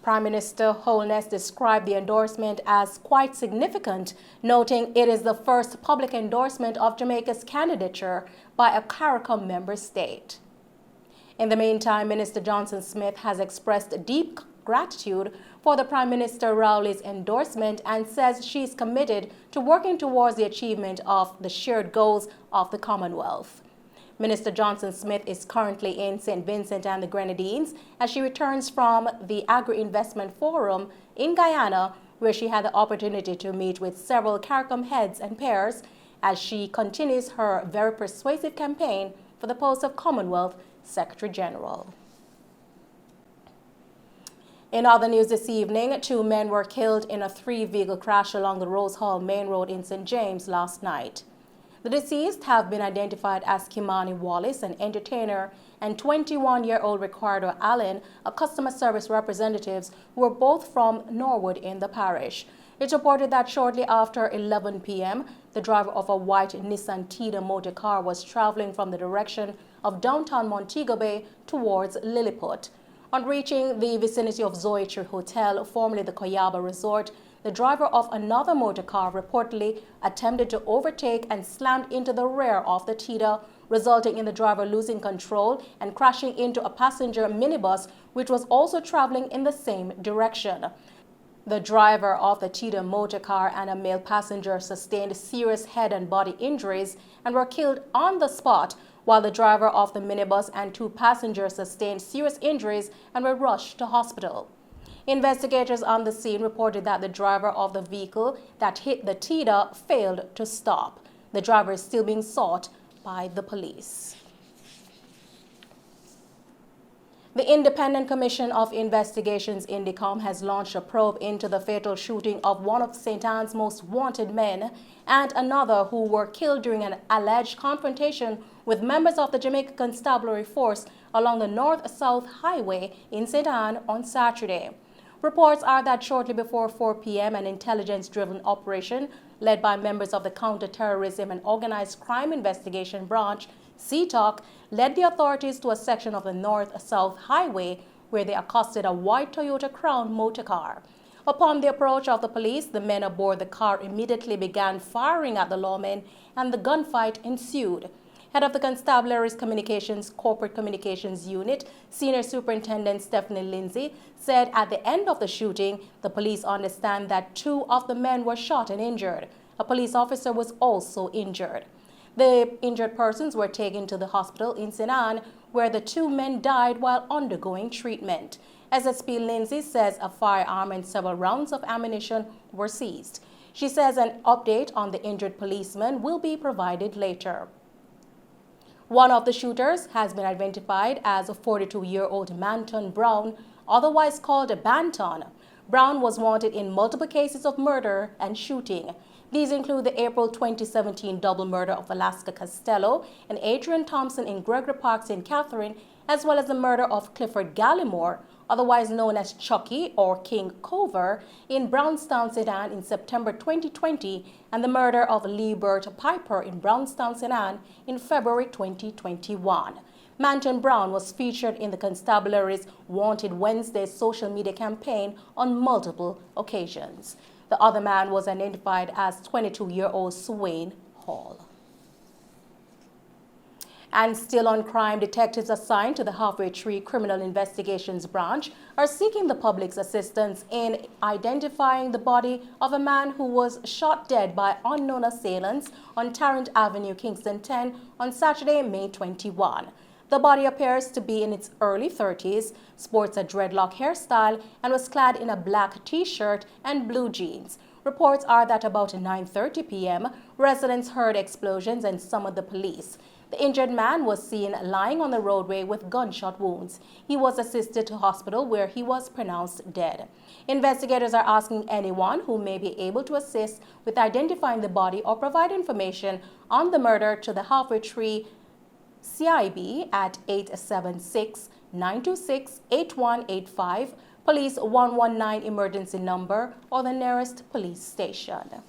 Prime Minister Holness described the endorsement as quite significant, noting it is the first public endorsement of Jamaica's candidature by a CARICOM member state. In the meantime, Minister Johnson Smith has expressed deep gratitude for the Prime Minister Rowley's endorsement and says she is committed to working towards the achievement of the shared goals of the Commonwealth. Minister Johnson Smith is currently in St. Vincent and the Grenadines as she returns from the Agri-Investment Forum in Guyana, where she had the opportunity to meet with several CARICOM heads and pairs as she continues her very persuasive campaign for the post of Commonwealth Secretary General. In other news this evening, 2 men were killed in a 3-vehicle crash along the Rose Hall Main Road in St. James last night. The deceased have been identified as Kimani Wallace, an entertainer, and 21-year-old Ricardo Allen, a customer service representative who were both from Norwood in the parish. It's reported that shortly after 11 p.m., the driver of a white Nissan Tiida motor car was traveling from the direction of downtown Montego Bay towards Lilliput. On reaching the vicinity of Zoetry Hotel, formerly the Coyaba Resort, the driver of another motor car reportedly attempted to overtake and slammed into the rear of the Tiida, resulting in the driver losing control and crashing into a passenger minibus, which was also traveling in the same direction. The driver of the Tiida motor car and a male passenger sustained serious head and body injuries and were killed on the spot, while the driver of the minibus and 2 passengers sustained serious injuries and were rushed to hospital. Investigators on the scene reported that the driver of the vehicle that hit the Tiida failed to stop. The driver is still being sought by the police. The Independent Commission of Investigations, INDECOM, has launched a probe into the fatal shooting of one of St. Anne's most wanted men and another who were killed during an alleged confrontation with members of the Jamaica Constabulary Force along the North-South Highway in St. Anne on Saturday. Reports are that shortly before 4 p.m., an intelligence-driven operation led by members of the Counter-Terrorism and Organized Crime Investigation Branch, CTOC, led the authorities to a section of the North-South Highway where they accosted a white Toyota Crown motor car. Upon the approach of the police, the men aboard the car immediately began firing at the lawmen and the gunfight ensued. Head of the Constabulary's Corporate Communications Unit, Senior Superintendent Stephanie Lindsay, said at the end of the shooting, the police understand that 2 of the men were shot and injured. A police officer was also injured. The injured persons were taken to the hospital in St. Anne, where the 2 men died while undergoing treatment. SSP Lindsay says a firearm and several rounds of ammunition were seized. She says an update on the injured policeman will be provided later. One of the shooters has been identified as a 42-year-old Manton Brown, otherwise called Banton. Brown was wanted in multiple cases of murder and shooting. These include the April 2017 double murder of Alaska Costello and Adrian Thompson in Gregory Park, St. Catherine, as well as the murder of Clifford Gallimore, otherwise known as Chucky or King Cover, in Brownstown, St. Anne in September 2020, and the murder of Liebert Piper in Brownstown, St. Anne in February 2021. Manton Brown was featured in the Constabulary's Wanted Wednesday social media campaign on multiple occasions. The other man was identified as 22-year-old Swain Hall. And still on crime, detectives assigned to the Halfway Tree Criminal Investigations Branch are seeking the public's assistance in identifying the body of a man who was shot dead by unknown assailants on Tarrant Avenue, Kingston 10 on Saturday, May 21. The body appears to be in its early 30s, sports a dreadlock hairstyle, and was clad in a black t-shirt and blue jeans. Reports are that about 9:30 p.m., residents heard explosions and summoned the police. The injured man was seen lying on the roadway with gunshot wounds. He was assisted to hospital where he was pronounced dead. Investigators are asking anyone who may be able to assist with identifying the body or provide information on the murder to the Halfway Tree CIB at 876-926-8185, Police 119 emergency number, or the nearest police station.